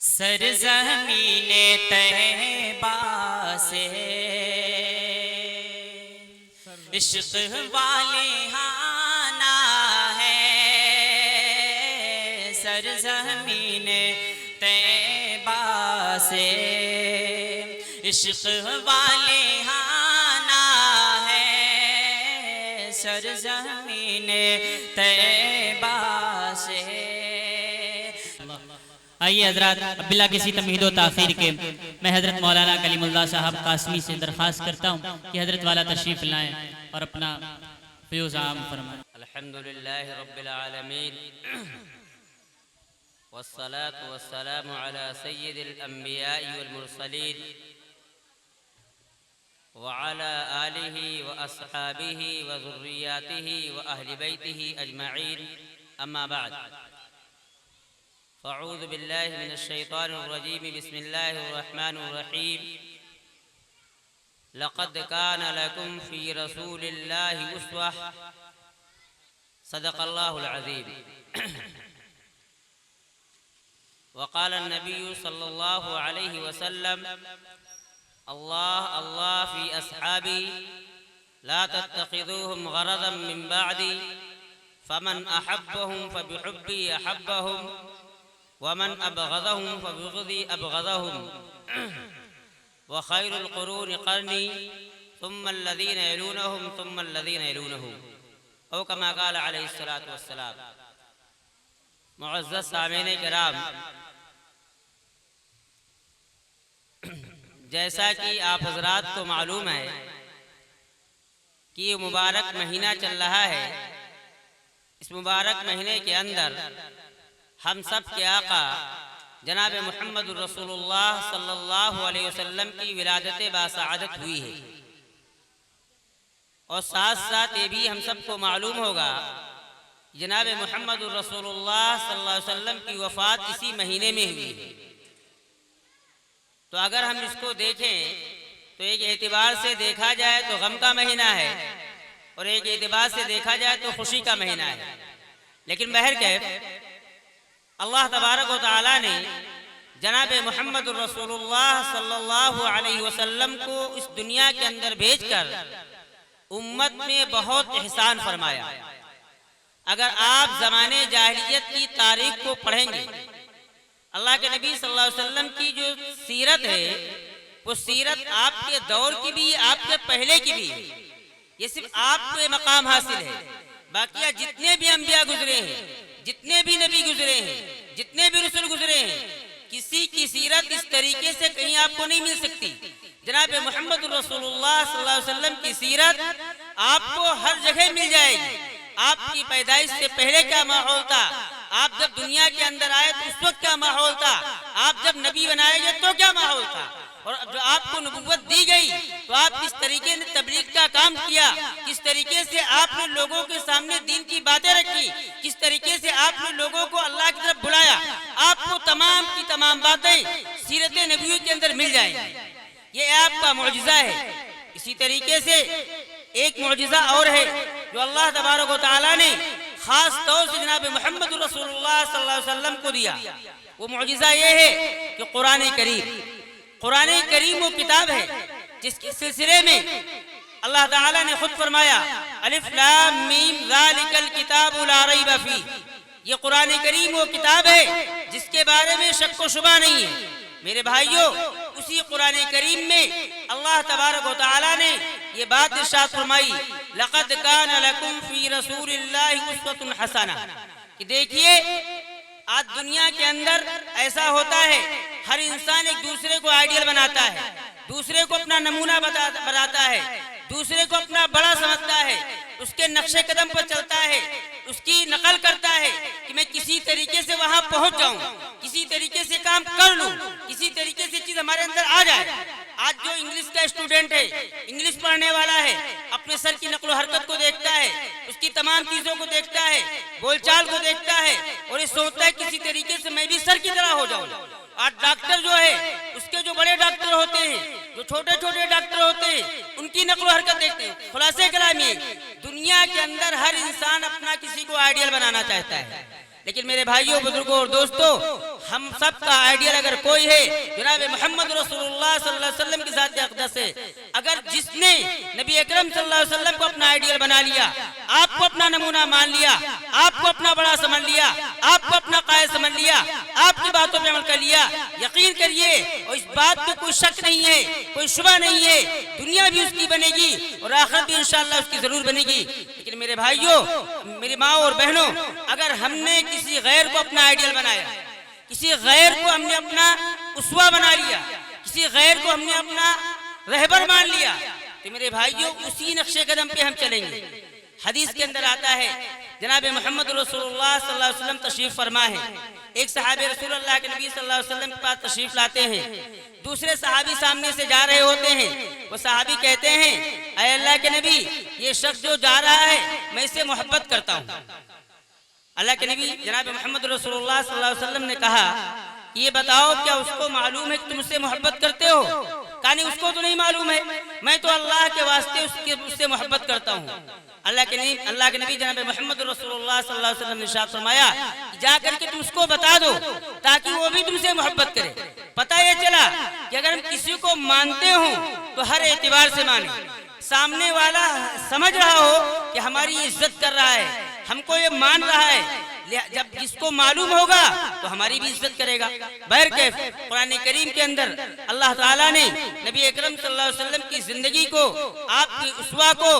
सरज़मीने तैबा से इश्क़ वाले आना है। सरज़मीने तैबा से इश्क़ वाले आना है। सरज़मीने तैबा से। आइए हजरत, बिला किसी तमहीदो ताखीर के मैं हजरत मौलाना कलीमुल्लाह साहब कासमी से दरख्वास्त करता हूँ कि हजरत वाला तशरीफ़ लाएँ और अपना फ़यूज़ आम फरमाएँ। अल्हम्दुलिल्लाहि रब्बिल आलमीन वस्सलातु वस्सलामु अला सय्यिदिल अंबियाइ वल मुरसलीन व अला आलिहि व अस्हाबिहि व ज़ुर्रिय्यातिहि व अहलि बैतिहि अजमईन, अम्मा बाद। फ़अऊज़ु बिल्लाहि मिनश शैतानिर रजीम, बिस्मिल्लाहिर रहमानिर रहीम। लक़द कान लकुम फ़ी रसूलिल्लाहि उस्वह, सदक़ल्लाहुल अज़ीम। वक़ाल नबी सल्लल्लाहु अलैहि वसल्लम, अल्लाह अल्लाह फ़ी अस्हाबी ला तत्तख़िज़ूहुम ग़रज़न मिन बअदी, फ़मन अहब्बहुम फ़बिहुब्बी अहब्बहुम वमन अबग़ज़हुम फ़बिग़ज़ी अबग़ज़हुम व ख़ैरुल क़ुरूनि क़र्नी सुम्मा अल्लज़ीना यलूनहुम सुम्मा अल्लज़ीना यलूनहुम, औ कमा क़ाल अलैहिस्सलातु वस्सलाम। मुअज़्ज़ज़ सामीन किराम, जैसा कि आप हज़रात को मालूम है कि ये मुबारक महीना चल रहा है। इस मुबारक महीने के अंदर हम सब के आका जनाब मुहम्मद रसूलुल्लाह सल्लल्लाहु अलैहि वसल्लम की विलादत बासआदत हुई है। और साथ साथ ये भी हम सबको मालूम होगा जनाब मुहम्मद रसूलुल्लाह सल्लल्लाहु अलैहि वसल्लम की वफ़ात इसी महीने में हुई है। तो अगर हम इसको देखें तो एक एतबार से देखा जाए तो गम का महीना है और एक एतबार से देखा जाए तो खुशी का महीना है। लेकिन बहरकैफ अल्लाह तबारक व तआला ने जनाब मुहम्मद रसूलुल्लाह सल्लल्लाहु अलैहि वसल्लम को इस दुनिया के अंदर भेजकर उम्मत में बहुत एहसान फरमाया। अगर आप ज़माने जाहिलियत की तारीख को पढ़ेंगे, अल्लाह के नबी सल्लल्लाहु अलैहि वसल्लम की जो सीरत है वो सीरत आपके दौर की भी, आपके पहले की भी। ये सिर्फ आपको मकाम हासिल है। बाकी जितने भी अंबिया गुजरे हैं, जितने भी नबी गुजरे हैं, जितने भी रसूल गुजरे हैं, किसी की सीरत इस तरीके से कहीं आपको नहीं मिल सकती। जनाब मुहम्मद रसूलुल्लाह सल्लल्लाहु अलैहि वसल्लम की सीरत आपको हर जगह मिल जाएगी। आपकी पैदाइश से पहले क्या माहौल था, आप जब दुनिया के अंदर आए तो उस वक्त क्या माहौल था, आप जब नबी बनाए गए तो क्या माहौल था, और जो आपको नबुव्वत दी गई तो आप किस तरीके ने तबलीग का काम किया, किस तरीके से आपने लोगों के सामने दीन की बातें रखी, किस तरीके से आपने लोगों को अल्लाह की तरफ बुलाया। आपको तमाम की तमाम बातें सीरत नबी के अंदर मिल जाएंगी। ये आपका मौजिज़ा है। इसी तरीके से एक मौजिज़ा और है जो अल्लाह तबारक व तआला ने खास तौर से जनाब मुहम्मद रसूलुल्लाह सल्लल्लाहु अलैहि वसल्लम को दिया। वो मौजिज़ा ये है कि कुरान करीम वो किताब है जिसके सिलसिले में अल्लाह ताला ने खुद फरमाया, अलिफ लाम मीम ज़ालिकल किताबु ला रैब फीह। ये कुरान करीम वो किताब है जिसके बारे में शक व शुबा नहीं है। मेरे भाइयों, उसी कुरान करीम में अल्लाह तबारक व तआला ने ये बात इरशाद फरमाई, लक़द कान लकुम फ़ी रसूलिल्लाहि उस्वतुन हसना, कि देखिए आज दुनिया के अंदर ऐसा होता है, हर इंसान एक दूसरे को आइडियल बनाता है, दूसरे को अपना नमूना बनाता है, दूसरे को अपना बड़ा समझता है, उसके नक्शे कदम पर चलता है, उसकी नकल करता है कि मैं किसी तरीके से वहां पहुंच जाऊं, किसी तरीके से काम कर लूं, किसी तरीके से चीज हमारे अंदर आ जाए। आज जो इंग्लिश का स्टूडेंट है, इंग्लिश पढ़ने वाला है, अपने सर की नकलो हरकत को देखता है, उसकी तमाम चीजों को देखता है, बोलचाल को देखता है और ये सोचता है किसी तरीके से मैं भी सर की तरह हो जाऊं। आज डॉक्टर जो है, उसके जो बड़े डॉक्टर होते हैं, जो छोटे छोटे डॉक्टर होते हैं, उनकी नकलो हरकत देखते हैं। खुलासे कलाम ये, दुनिया के अंदर हर इंसान अपना किसी को आइडियल बनाना चाहता है। लेकिन मेरे भाइयों, बुजुर्गों और दोस्तों, हम सब का आइडियल अगर कोई है, जनाब मोहम्मद रसूलुल्लाह सल्लल्लाहु अलैहि वसल्लम की ज़ात अक़दस है। अगर जिसने नबी अकरम सल्लल्लाहु अलैहि वसल्लम को अपना आइडियल बना लिया, आपको अपना नमूना मान लिया, आपको अपना बड़ा समझ लिया, आपको अपना कायद समझ लिया, आपकी बातों पर अमल कर लिया, यकीन करिए और इस बात में कोई शक नहीं है, कोई शुबा नहीं है, दुनिया भी उसकी बनेगी और आखिरत भी इंशाअल्लाह उसकी जरूर बनेगी। लेकिन मेरे भाइयों, मेरी माँ और बहनों, अगर हमने किसी गैर को अपना आइडियल बनाया, किसी गैर को हमने अपना उसवा बना लिया, किसी गैर को हमने अपना रहबर मान लिया, तो मेरे भाइयों उसी नक्शे कदम पे हम चलेंगे। हदीस के अंदर आता है, जनाब मोहम्मद रसूलुल्लाह सल्लल्लाहु अलैहि वसल्लम तशरीफ फरमा है। एक सहाबी रसूलुल्लाह के नबी सल्लल्लाहु अलैहि वसल्लम के पास तशरीफ लाते हैं। दूसरे सहाबी सामने से जा रहे होते हैं। वो सहाबी कहते हैं, ऐ अल्लाह के नबी, ये शख्स जो जा रहा है मैं इससे मोहब्बत करता हूँ। अल्लाह के नबी जनाब मोहम्मद रसूलुल्लाह सल्लल्लाहु अलैहि वसल्लम ने कहा, ये बताओ क्या उसको मालूम है कि तुम उससे मोहब्बत करते हो? कहा नहीं, उसको तो नहीं मालूम है, मैं तो अल्लाह के वास्ते उससे मोहब्बत करता हूँ। अल्लाह के नबी जनाब मोहम्मद रसूलुल्लाह सल्लल्लाहु अलैहि वसल्लम ने इरशाद फरमाया, जा करके तुम उसको बता दो ताकि वो भी तुमसे मोहब्बत करे। पता ये चला कि अगर हम किसी को मानते हो तो हर एतबार से माने, सामने वाला समझ रहा हो कि हमारी इज्जत कर रहा है, हमको ये मान रहा है, जब जिसको मालूम होगा तो हमारी भी इज्जत करेगा। बहरकैफ कुरान करीम के अंदर अल्लाह ताला ने नबी अकरम सल्लल्लाहु अलैहि वसल्लम की जिंदगी को, आपकी उसवा को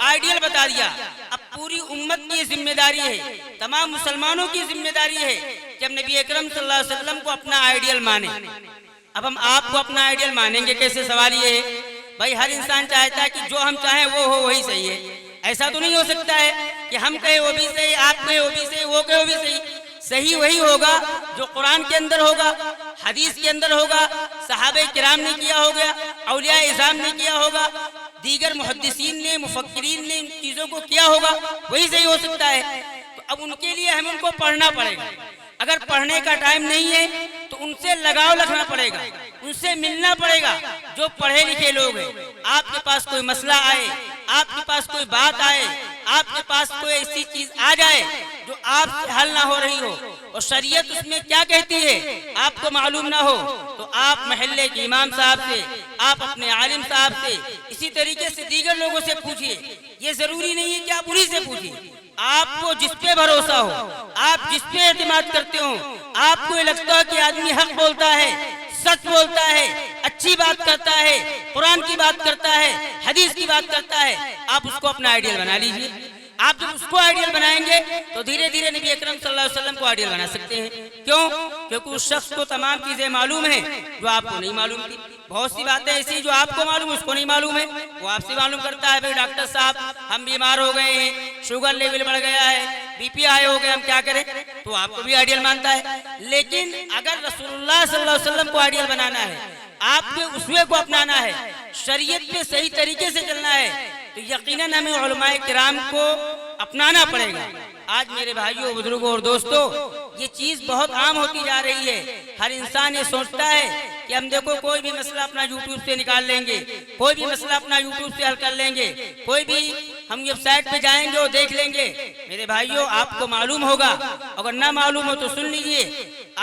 आइडियल बता दिया। अब पूरी उम्मत की जिम्मेदारी है, तमाम मुसलमानों की जिम्मेदारी है कि हम नबी अकरम सल्लल्लाहु अलैहि वसल्लम को अपना आइडियल माने। अब हम आपको अपना आइडियल मानेंगे कैसे? सवाल ये है भाई, हर इंसान चाहता है कि जो हम चाहें वो हो, वही सही है। ऐसा तो नहीं हो सकता है कि हम कहे वो भी सही, आप कहे वो भी सही, वो कहे वो भी सही। सही वही होगा जो कुरान के अंदर होगा, हदीस के अंदर होगा, सहाबे किराम ने किया होगा, औलिया इज़ाम ने किया होगा, दीगर मुहद्दिसीन ने, मुफक्किरीन ने इन चीज़ों को किया होगा, वही सही हो सकता है। तो अब उनके लिए हमें उनको पढ़ना पड़ेगा। अगर पढ़ने का टाइम नहीं है तो उनसे लगाव रखना पड़ेगा, उनसे मिलना पड़ेगा। जो पढ़े लिखे लोग हैं, आपके पास कोई मसला आए, आपके पास कोई बात आए, आपके पास कोई ऐसी चीज आ जाए जो आपसे हल ना हो रही हो और शरीयत उसमें क्या कहती है आपको मालूम ना हो, तो आप महल्ले के इमाम साहब से, आप अपने आलिम साहब से, इसी तरीके से दीगर लोगों से पूछिए। ये जरूरी नहीं है कि आप उन्हीं से पूछिए। आपको जिस पे भरोसा हो, आप जिस पे एतमाद करते हो, आपको ये लगता है कि आदमी हक बोलता है, सच बोलता है, अच्छी बात करता है, कुरान की बात करता है, हदीस की बात करता है, आप उसको अपना आइडियल बना लीजिए। आप जब उसको आइडियल बनाएंगे तो धीरे धीरे नबी अकरम सल्लल्लाहु अलैहि वसल्लम को आइडियल बना सकते हैं। क्यों? क्योंकि उस शख्स को तमाम चीजें मालूम है जो आपको नहीं मालूम थी। बहुत सी बातें ऐसी जो आपको मालूम है उसको नहीं मालूम है, वो आपसे मालूम करता है। भाई डॉक्टर साहब, हम बीमार हो गए हैं, शुगर लेवल बढ़ गया है, बीपी हाई हो गया, हम क्या करें? तो आपको भी आइडियल मानता है। लेकिन अगर रसूलुल्लाह सल्लल्लाहु अलैहि वसल्लम को आइडियल बनाना है, आपके उसवे को अपनाना है, शरीयत पे सही तरीके से चलना है, तो यकीनन हमें उलमाए किराम को अपनाना पड़ेगा। आज मेरे भाइयों, बुजुर्गों और दोस्तों, ये चीज बहुत आम होती जा रही है। हर इंसान ये सोचता है कि हम देखो कोई भी मसला अपना यूट्यूब से निकाल लेंगे, कोई भी मसला अपना यूट्यूब से हल कर लेंगे, कोई भी हम वेबसाइट पे जाएंगे और देख लेंगे। मेरे भाइयों, आपको मालूम होगा, अगर ना मालूम हो तो सुन लीजिए।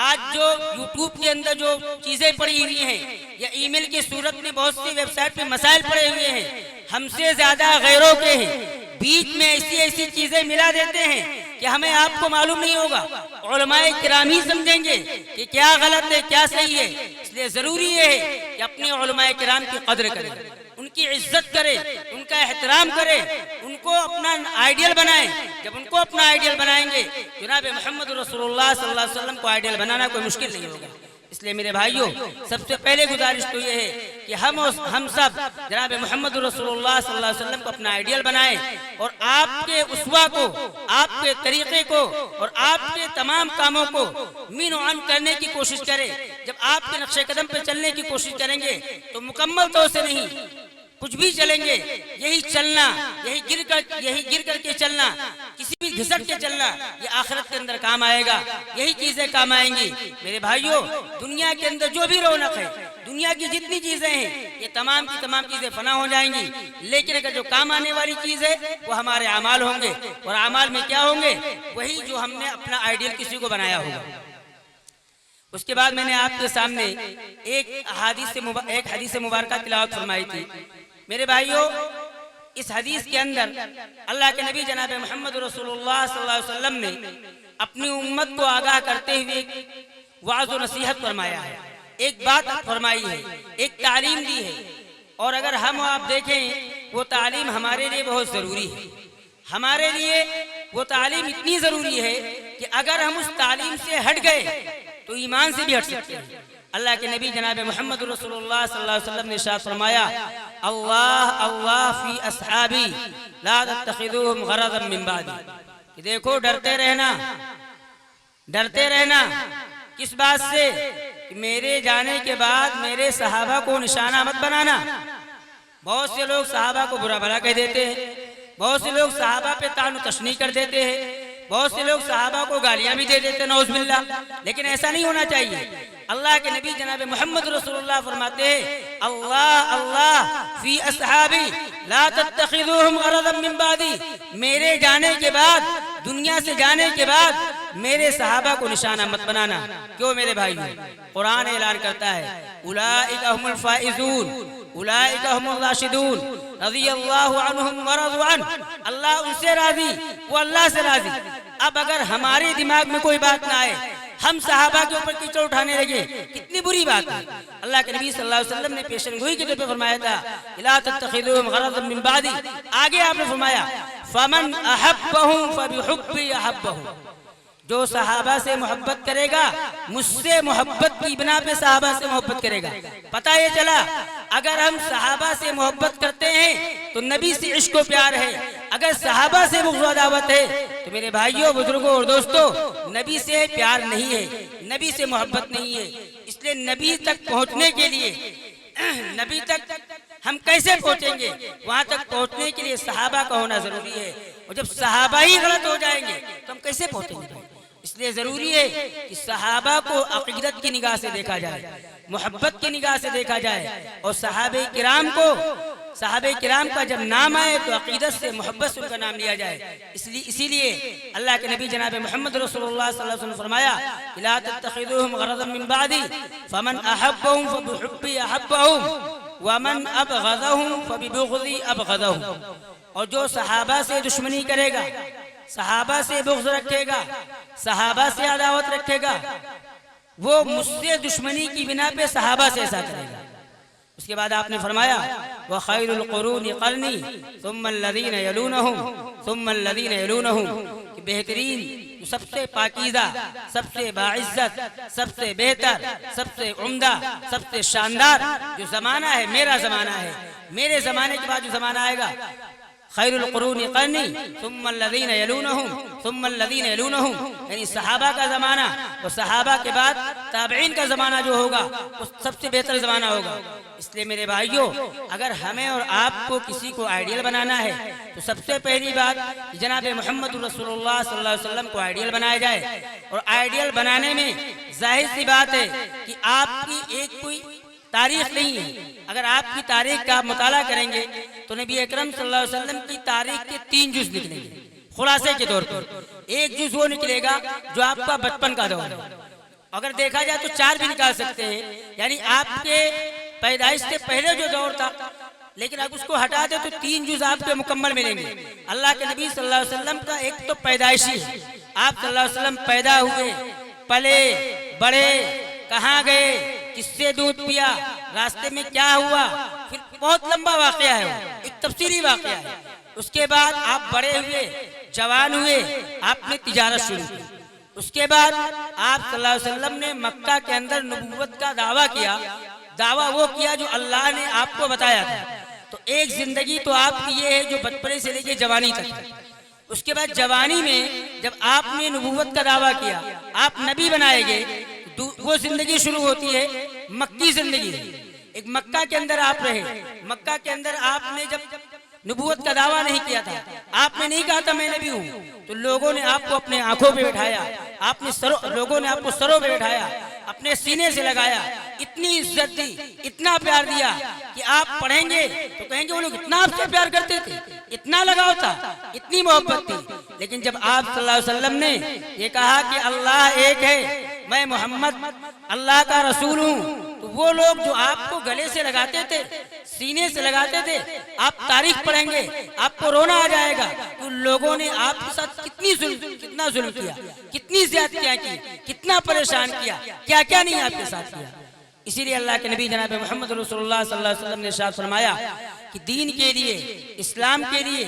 आज जो यूट्यूब के अंदर जो चीजें पड़ी हुई हैं या ईमेल की सूरत में बहुत सी वेबसाइट पे मसाइल पड़े हुए हैं, हमसे ज्यादा गैरों के हैं। बीच में ऐसी ऐसी चीजें मिला देते हैं कि हमें आपको मालूम नहीं होगा। उलमाए किराम ही समझेंगे कि क्या गलत है क्या सही है। इसलिए जरूरी है कि अपने उलमाए किराम की कदर करें, उनकी इज्जत करें, उनका एहतराम करें, उनको अपना आइडियल बनाएं। जब उनको अपना आइडियल बनाएंगे, जनाब मोहम्मद रसूलुल्लाह सल्लल्लाहु अलैहि वसल्लम को आइडियल बनाना कोई मुश्किल नहीं होगा। इसलिए मेरे भाइयों, सबसे पहले गुजारिश तो ये है कि हम सब जनाब मोहम्मद रसूलुल्लाह सल्लल्लाहु अलैहि वसल्लम को अपना आइडियल बनाएं और आपके उसवा को, आपके तरीके को और आपके तमाम कामों को मीन ऑन करने की कोशिश करें। जब आपके नक्शे कदम पे चलने की कोशिश करेंगे तो मुकम्मल तौर से नहीं, कुछ भी चलेंगे, यही चलना, यही गिर करके चलना, किसी भी घिसट के चलना, ये आखिरत के अंदर काम आएगा। यही चीजें काम आएंगी। मेरे भाइयों, दुनिया के अंदर जो भी रौनक है, दुनिया की जितनी चीजें हैं ये तमाम की तमाम चीजें फना हो जाएंगी, लेकिन अगर जो काम आने वाली चीज है वो हमारे अमाल होंगे। और अमाल में क्या होंगे? वही जो हमने अपना आइडियल किसी को बनाया होगा। उसके बाद मैंने आपके सामने एक हदीस मुबारक तिलावत फरमाई थी। मेरे भाइयों, इस हदीस के अंदर अल्लाह के नबी जनाब मोहम्मद रसूलुल्लाह सल्लल्लाहु अलैहि वसल्लम ने अपनी उम्मत को आगाह करते हुए वाज़ और नसीहत फरमाया है, एक बात फरमाई है, एक तालीम दी है। और अगर हम आप देखें वो तालीम हमारे लिए बहुत ज़रूरी है। हमारे लिए वो तालीम इतनी ज़रूरी है कि अगर हम उस तालीम से हट गए तो ईमान से भी हट सकते हैं। अल्लाह के नबी जनाब मोहम्मद रसूलुल्लाह सल्लल्लाहु अलैहि वसल्लम ने इरशाद फरमाया, अल्लाह अल्लाह फी अस्हाबी ला तत्तखिदूहुम गरज़न मिन बादी। कि देखो, डरते रहना किस बात से? कि मेरे जाने के बाद मेरे सहाबा को निशाना मत बनाना। बहुत से लोग सहाबा को बुरा भला कह देते हैं, बहुत से लोग सहाबा पे तानु तशनी कर देते हैं, बहुत से लोग सहाबा को गालियां भी दे देते हैं, नौज़ बिल्लाह। लेकिन ऐसा नहीं होना चाहिए। अल्लाह के नबी जनाब मोहम्मद रसूलुल्लाह फरमाते हैं, अल्लाह अल्लाह फी अस्हाबी ला तत्तखिदूहुम गरज़न मिन बादी। मेरे जाने के बाद, दुनिया से जाने के बाद मेरे सहाबा को निशाना मत बनाना। क्यों मेरे भाई? कुरान ऐलान करता है, उलाइका हुमुल फाइजून उलाइका हुमुर राशिदून रज़ियल्लाहु अन्हुम व रज़ू अन्हु। अल्लाह उनसे राजी, वो अल्लाह से राजी। अब अगर हमारे दिमाग में कोई बात ना आए, हम सहाबा के ऊपर कीचड़ उठाने लगे, कितनी बुरी बात है। अल्लाह के नबी सल्लल्लाहु अलैहि वसल्लम ने पेशेनगोई के तौर पर फरमाया था, ला तत्तखिदूहुम गरज़न मिन बादी। आगे आपने फरमाया, फमन अहब्बहुम फबिहुब्बी अहब्बहु। जो सहाबा से मोहब्बत करेगा, मुझसे मोहब्बत की बिना पे सहाबा से मोहब्बत करेगा। पता ये चला, अगर हम सहाबा से मोहब्बत करते हैं तो नबी से इश्क व प्यार है। अगर सहाबा से बुग़्ज़ व अदावत है तो मेरे भाइयों, बुजुर्गों और दोस्तों, नबी से प्यार नहीं है, नबी से मोहब्बत नहीं है। इसलिए नबी तक पहुंचने के लिए, नबी तक हम कैसे पहुंचेंगे? वहां तक पहुंचने के लिए सहाबा का होना जरूरी है। और जब सहाबा ही गलत हो जाएंगे तो हम कैसे पहुंचेंगे? इसलिए जरूरी है कि सहाबा को अक़ीदत की निगाह से देखा जाए, मोहब्बत की निगाह से देखा जाए। और सहाबे किराम का जब नाम आए तो अक़ीदत से, मोहब्बत से उनका नाम लिया जाए। इसीलिए अल्लाह के नबी जनाब मोहम्मद रसूलुल्लाह सल्लल्लाहु अलैहि वसल्लम फरमाया, ला तत्तखिदूहुम गरज़न मिन बादी फमन अहब्बहुम फबिहुब्बी अहब्बहुम वमन अबग़ज़हुम फबिबुग़ज़ी अबग़ज़हुम। और जो सहाबा से दुश्मनी करेगा, सहाबा से बुग़्ज़ रखेगा, सहाबा से अदावत रखेगा, वो मुझसे दुश्मनी की बिना पे सहाबा से ऐसा करेगा। उसके बाद आपने फरमाया, व खैरुल क़ुरूनि क़र्नी सुम्मा अल्लज़ीना यलूनहुम सुम्मा अल्लज़ीना यलूनहुम। कि बेहतरीन, सबसे पाकीज़ा, सबसे बाइज़्ज़त, सबसे बेहतर, सबसे उम्दा, सबसे शानदार जो ज़माना है, मेरा ज़माना है। मेरे ज़माने के बाद जो ज़माना आएगा, खैरुल क़ुरूनि क़र्नी सुम्मा अल्लज़ीना यलूनहुम सुम्मा अल्लज़ीना यलूनहुम, यानी सहाबा का ज़माना और सहाबा के बाद ताबईन का ज़माना जो होगा वो सबसे बेहतर ज़माना होगा। इसलिए मेरे भाइयों, अगर हमें और आपको किसी को आइडियल बनाना है तो सबसे पहली बात जनाब मोहम्मद रसूलुल्लाह सल्लल्लाहु अलैहि वसल्लम को आइडियल बनाया जाए। और आइडियल बनाने में जाहिर सी बात है कि आपकी एक कोई तारीख नहीं है। अगर आपकी तारीख का आप मुताला करेंगे तो नबी अकरम सल्लल्लाहु अलैहि वसल्लम की तारीख के 3 जुज़ निकलेंगे खुलासे के तौर पर। एक जुज़ वो निकलेगा जो आपका बचपन का दौर है। अगर देखा जाए तो 4 भी निकाल सकते हैं, यानी आपके पैदाइश से पहले जो दौर था, लेकिन अब उसको हटा दे तो 3 जुज़ आपके मुकम्मल मिलेंगे। अल्लाह के नबी सल्लल्लाहु अलैहि वसल्लम का एक तो पैदाइशी है, आप सल्लल्लाहु अलैहि वसल्लम पैदा हुए, पले बड़े, कहाँ गए, किससे दूध पिया, रास्ते में क्या हुआ, फिर बहुत लंबा वाकया है, एक तफसीली वाकया है। उसके बाद आप बड़े हुए, जवान हुए, आपने तिजारत शुरू की। उसके बाद आप सल्लल्लाहु अलैहि वसल्लम ने मक्का के अंदर नबूवत का दावा किया। दावा वो किया जो अल्लाह ने आपको बताया था। तो एक जिंदगी तो आपकी ये है जो बचपने से लेकर जवानी तक है। उसके बाद जवानी में जब आपने नबूवत का दावा किया, आप नबी बनाए गए, वो जिंदगी शुरू होती है मक्की जिंदगी। एक मक्का के अंदर आप रहे, मक्का के अंदर आपने जब नबूवत का दावा नहीं किया था, आपने नहीं कहा था मैं नबी हूँ, तो लोगों ने आपको अपने आंखों पे बैठाया, लोगों ने आपको सरों पे बैठाया, अपने सीने से लगाया, इतनी इज्जत दी, इतना प्यार दिया कि आप पढ़ेंगे तो कहेंगे वो लोग इतना आपसे प्यार करते थे, इतना लगाव था, इतनी मोहब्बत थी। लेकिन जब आप सल्लल्लाहु अलैहि वसल्लम ने ये कहा कि अल्लाह एक है, मैं मोहम्मद अल्लाह का रसूल हूँ, तो वो लोग जो आपको गले से लगाते थे, सीने से लगाते थे, आप तारीख पढ़ेंगे आपको रोना आ जाएगा कि उन लोगों ने आपके साथ कितना जुल्म किया, कितनी ज्यादतियां की, कितना परेशान किया, क्या क्या नहीं आपके साथ किया। इसीलिए अल्लाह के नबी जनाब मोहम्मद रसूलुल्लाह सल्लल्लाहु अलैहि वसल्लम ने इरशाद फरमाया कि दीन के लिए, इस्लाम के लिए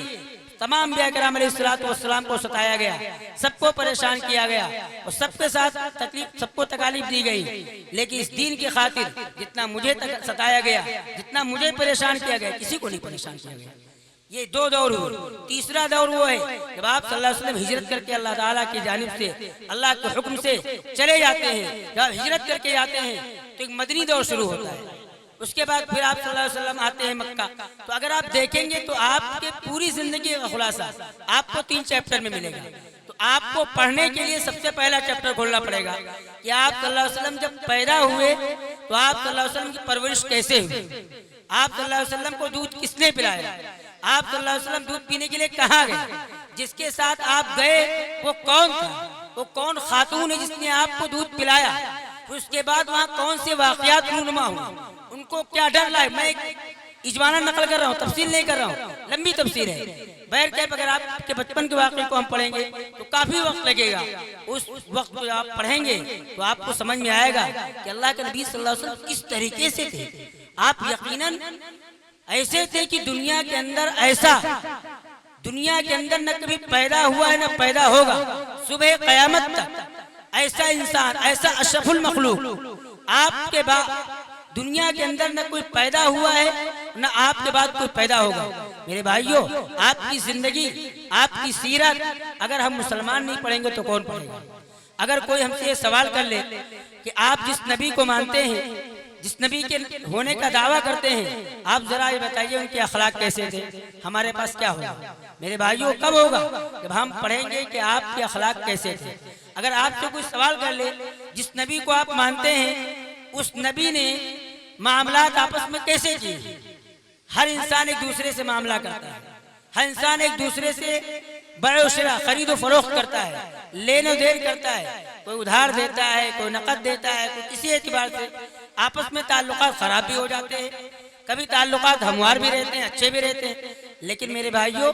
तमाम अंबिया किराम अलैहिस्सलाम को सताया गया, सबको परेशान किया गया और सबके साथ तकलीफ, सबको तकालीफ दी गई। लेकिन इस दीन की खातिर जितना मुझे सताया गया, जितना मुझे परेशान किया गया, किसी को नहीं परेशान किया गया। ये दो दौर हुए। तीसरा दौर वो है जब आप सल्लल्लाहु अलैहि वसल्लम हिजरत करके अल्लाह ताला की जानिब से, अल्लाह के हुक्म से चले जाते हैं। जब हिजरत करके जाते हैं तो एक मदनी दौर शुरू होता है। उसके बाद फिर आप सल्लल्लाहु अलैहि वसल्लम आते हैं मक्का। तो अगर आप देखेंगे तो आपके पूरी जिंदगी का खुलासा आपको 3 चैप्टर में मिलेगा। तो आपको पढ़ने के लिए सबसे पहला चैप्टर खोलना पड़ेगा कि आप सल्लल्लाहु अलैहि वसल्लम जब पैदा हुए तो आप सल्लल्लाहु अलैहि वसल्लम की परवरिश कैसे हुई, आप सल्लल्लाहु अलैहि वसल्लम को दूध किसने पिलाया, आप सल्लल्लाहु अलैहि वसल्लम दूध पीने के लिए कहाँ गए, जिसके साथ आप गए वो कौन था, वो कौन खातून है जिसने आपको दूध पिलाया, उसके बाद वहाँ कौन से वाकयात रूनुमा हुए, उनको क्या डर लाए। मैं एक इजमाना नकल कर रहा हूँ, तफसील नहीं कर रहा हूँ, लंबी तफसीर है। बहर कैफ अगर आपके बचपन के वाक़े को हम पढ़ेंगे तो काफी वक्त लगेगा। उस वक्त को आप पढ़ेंगे तो आपको समझ में आएगा कि अल्लाह के नबी सल्लल्लाहु अलैहि वसल्लम किस तरीके से थे। आप यकीनन ऐसे थे कि दुनिया के अंदर ऐसा, दुनिया के अंदर न कभी पैदा हुआ है न पैदा होगा, सुबह क़यामत तक ऐसा इंसान, ऐसा अशरफुल मखलूक आपके बाद दुनिया के अंदर न कोई पैदा हुआ है न आपके बाद कोई पैदा होगा। मेरे भाइयों, आपकी जिंदगी, आपकी सीरत अगर हम मुसलमान नहीं पढ़ेंगे तो कौन पढ़ेगा। अगर कोई हमसे ये सवाल कर ले कि आप जिस नबी को मानते हैं, जिस नबी के होने का दावा करते हैं, आप जरा ये बताइए उनके अखलाक कैसे थे, हमारे पास क्या होगा। मेरे भाइयों, कब होगा? जब हम पढ़ेंगे कि आपके अखलाक कैसे थे। अगर आपसे कोई सवाल कर ले, जिस नबी को आप मानते हैं उस नबी ने मामलात आपस में कैसे किए। हर इंसान एक दूसरे से मामला करता है, हर इंसान एक दूसरे से बड़ोशरा, खरीदो फरोख्त करता है, लेनो देन करता है, कोई उधार देता है, कोई नकद देता है, कोई किसी एतबार से आपस में ताल्लुकात खराब भी हो जाते हैं, कभी ताल्लुकात हमवार भी रहते हैं, अच्छे भी रहते हैं। लेकिन मेरे भाइयों,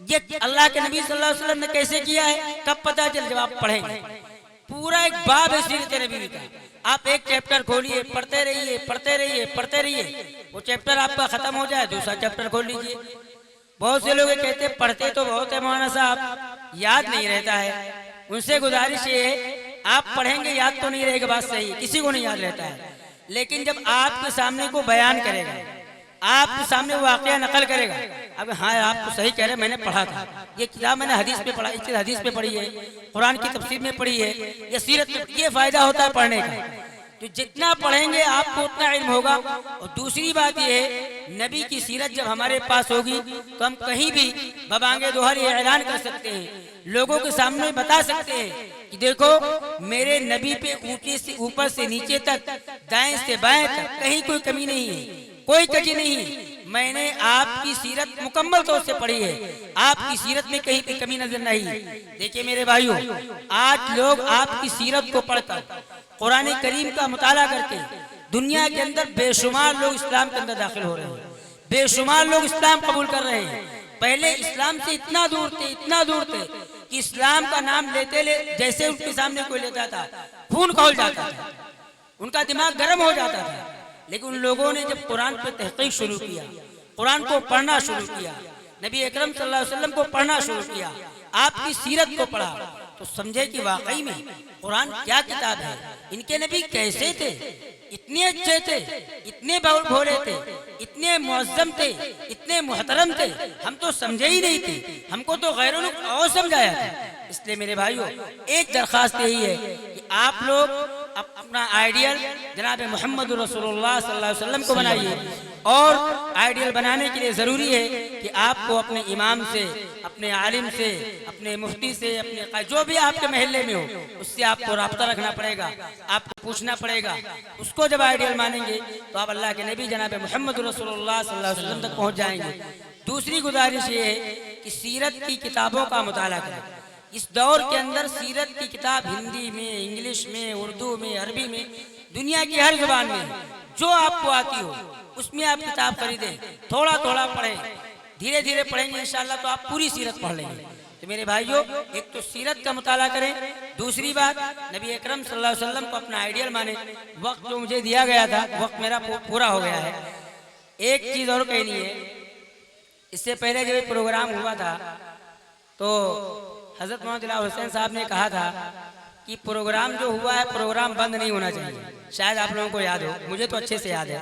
ये अल्लाह के नबी सल्लल्लाहु अलैहि वसल्लम ने कैसे किया है, कब पता चल? जब आप पढ़ेंगे। पूरा एक बाब है सीरत नबी का। आप एक चैप्टर खोलिए, पढ़ते रहिए, पढ़ते रहिए, पढ़ते रहिए, वो चैप्टर आपका खत्म हो जाए, दूसरा चैप्टर खोल लीजिए। बहुत से लोग कहते हैं पढ़ते तो बहुत है मौलाना साहब, याद नहीं रहता है। उनसे गुजारिश ये है, आप पढ़ेंगे याद तो नहीं रहेगा, बात सही है, किसी को नहीं याद रहता है। लेकिन जब आपके सामने को बयान करेगा, आपके सामने वो वाकया नकल करेगा, अब हाँ आपको सही कह रहे, मैंने पढ़ा था, ये किताब मैंने हदीस में पढ़ा, इस हदीस में पढ़ी है, कुरान की तफसीर में पढ़ी है, या सीरत में, ये फायदा होता है पढ़ने का। तो जितना पढ़ेंगे आपको उतना इल्म होगा। और दूसरी बात ये है, नबी की सीरत जब हमारे पास होगी तो हम कहीं भी बबांगे दोहर ये ऐलान कर सकते हैं, लोगों के सामने बता सकते हैं कि देखो मेरे नबी पे ऊंचे से ऊपर से नीचे तक, दाएं से बाएं तक कहीं कोई कमी नहीं है, कोई कजी नहीं है। मैंने आपकी सीरत मुकम्मल तौर से पढ़ी है, आपकी सीरत में कहीं पे कमी नजर नहीं। देखिए मेरे भाइयों, आज लोग आपकी सीरत को पढ़कर, कुरान करीम का मुताला करके दुनिया के अंदर बेशुमार लोग इस्लाम के अंदर दाखिल हो रहे हैं, बेशुमार लोग इस्लाम कबूल कर रहे हैं। पहले इस्लाम से इतना दूर थे, इतना दूर थे कि इस्लाम का नाम लेते जैसे उनके सामने कोई लेता था खून खौल जाता था, उनका दिमाग गर्म हो जाता था। लेकिन उन लोगों ने जब कुरान पे तहकीक शुरू किया, कुरान को पढ़ना शुरू किया, नबी अकरम सल्लल्लाहु अलैहि वसल्लम को पढ़ना शुरू किया, आपकी सीरत को पढ़ा, तो समझे कि वाकई में कुरान क्या किताब है। इनके नबी कैसे थे, इतने अच्छे थे, इतने भोले थे, इतने मुअज्जम थे, इतने मुहतरम थे, हम तो समझे ही नहीं थे, हमको तो गैरों ने और समझाया था। इसलिए मेरे भाइयों, एक दरखास्त यही है कि आप लोग अपना आइडियल जनाब मोहम्मद रसूलुल्लाह सल्लल्लाहु अलैहि वसल्लम को बनाइए। और आइडियल बनाने के लिए ज़रूरी है कि आपको अपने इमाम से, अपने आलिम से, अपने मुफ्ती से, अपने जो भी आपके महल्ले में हो उससे आपको राब्ता रखना पड़ेगा, आपको पूछना पड़ेगा। उसको जब आइडियल मानेंगे तो आप अल्लाह के नबी जनाब मोहम्मद रसूलुल्लाह सल्लल्लाहु अलैहि वसल्लम तक पहुँच जाएंगे। दूसरी गुजारिश ये है कि सीरत की किताबों का मुताला करें। इस दौर के अंदर सीरत की किताब हिंदी में, इंग्लिश में, उर्दू में, अरबी में, दुनिया की हर जुबान में जो आपको आती हो उसमें आप किताब खरीदें, थोड़ा थोड़ा पढ़ें, धीरे धीरे पढ़ेंगे इंशाअल्लाह तो आप पूरी सीरत पढ़ लेंगे। तो मेरे भाइयों, एक तो सीरत का मुताला करें, दूसरी बात नबी अकरम सल्लल्लाहु अलैहि वसल्लम को अपना आइडियल माने। वक्त जो मुझे दिया गया था वक्त मेरा पूरा हो गया है। एक चीज़ और कहनी है, इससे पहले जब प्रोग्राम हुआ था तो हजरत मोहम्मद इलाही हुसैन साहब ने कहा था कि प्रोग्राम जो हुआ है प्रोग्राम बंद नहीं होना चाहिए। शायद आप लोगों को याद हो, मुझे तो अच्छे से याद है,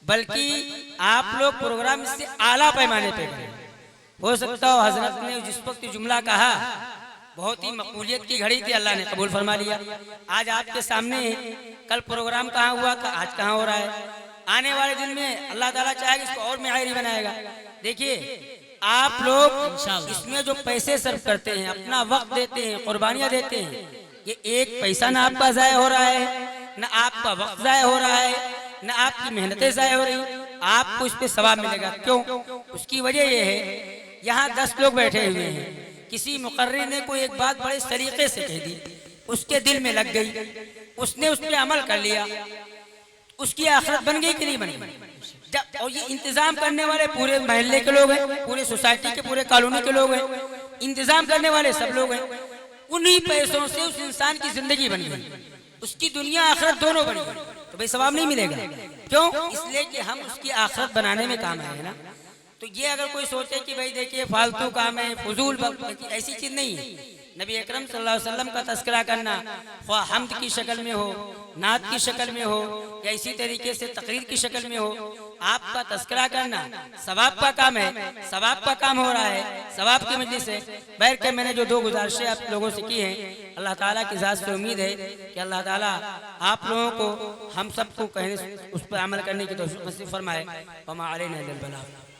बल्कि आप लोग प्रोग्राम इससे आला पैमाने पे करें। हो सकता हो हजरत ने जिस वक्त जुमला कहा बहुत ही मकबूलियत की घड़ी थी, अल्लाह ने कबूल फरमा लिया। आज आपके सामने कल प्रोग्राम कहाँ हुआ था, आज कहाँ हो रहा है। आने वाले दिन में अल्लाह ताला चाहेगा इसको और मेयारी बनाएगा। देखिए आप लोग इसमें जो पैसे सर्व करते हैं, अपना वक्त देते हैं, कुर्बानियां देते हैं, ये एक पैसा ना आपका ज़ाया हो रहा है, ना आपका वक्त ज़ाया हो रहा है, ना आपकी मेहनतें ज़ाया हो रही, आपको इस पे सवाब मिलेगा। क्यों? उसकी वजह यह है, यहाँ 10 लोग बैठे हुए हैं, किसी मुकर्रिर ने कोई एक बात बड़े सलीके से कह दी, उसके दिल में लग गई, उसने उस पर अमल कर लिया, उसकी आखिरत बन गई कि नहीं बनी। और ये इंतजाम करने वाले पूरे महल्ले के लोग हैं, पूरे सोसाइटी के, पूरे कॉलोनी के लोग हैं, इंतजाम करने वाले सब लोग हैं। उन्हीं पैसों से उस इंसान की जिंदगी बनी गई, उसकी दुनिया आखिरत दोनों बनी गई, तो भाई सवाब नहीं मिलेगा। क्यों? इसलिए कि हम उसकी आखिरत बनाने में काम आए ना। तो ये अगर कोई सोचे कि भाई देखिए फालतू काम है, फजूल वक्त, ऐसी चीज नहीं है। नबी अकरम सल्लल्लाहु अलैहि वसल्लम का तस्करा करना, ख्वाह हम्द की शक्ल में हो, नात की शक्ल में हो, या इसी तरीके से तकरीर की शक्ल में हो, आपका तस्करा करना सवाब का काम है, सवाब का काम हो रहा है, सवाब की मजलिस है। बैठ के मैंने जो 2 गुजारिशें आप लोगों से की हैं, अल्लाह ताला की ज़ात से उम्मीद है कि अल्लाह ताला आप लोगों को, हम सबको कहने उस पर अमल करने की तौफीक नसीब फरमाए। वमा अलैना इल्लल बलाग।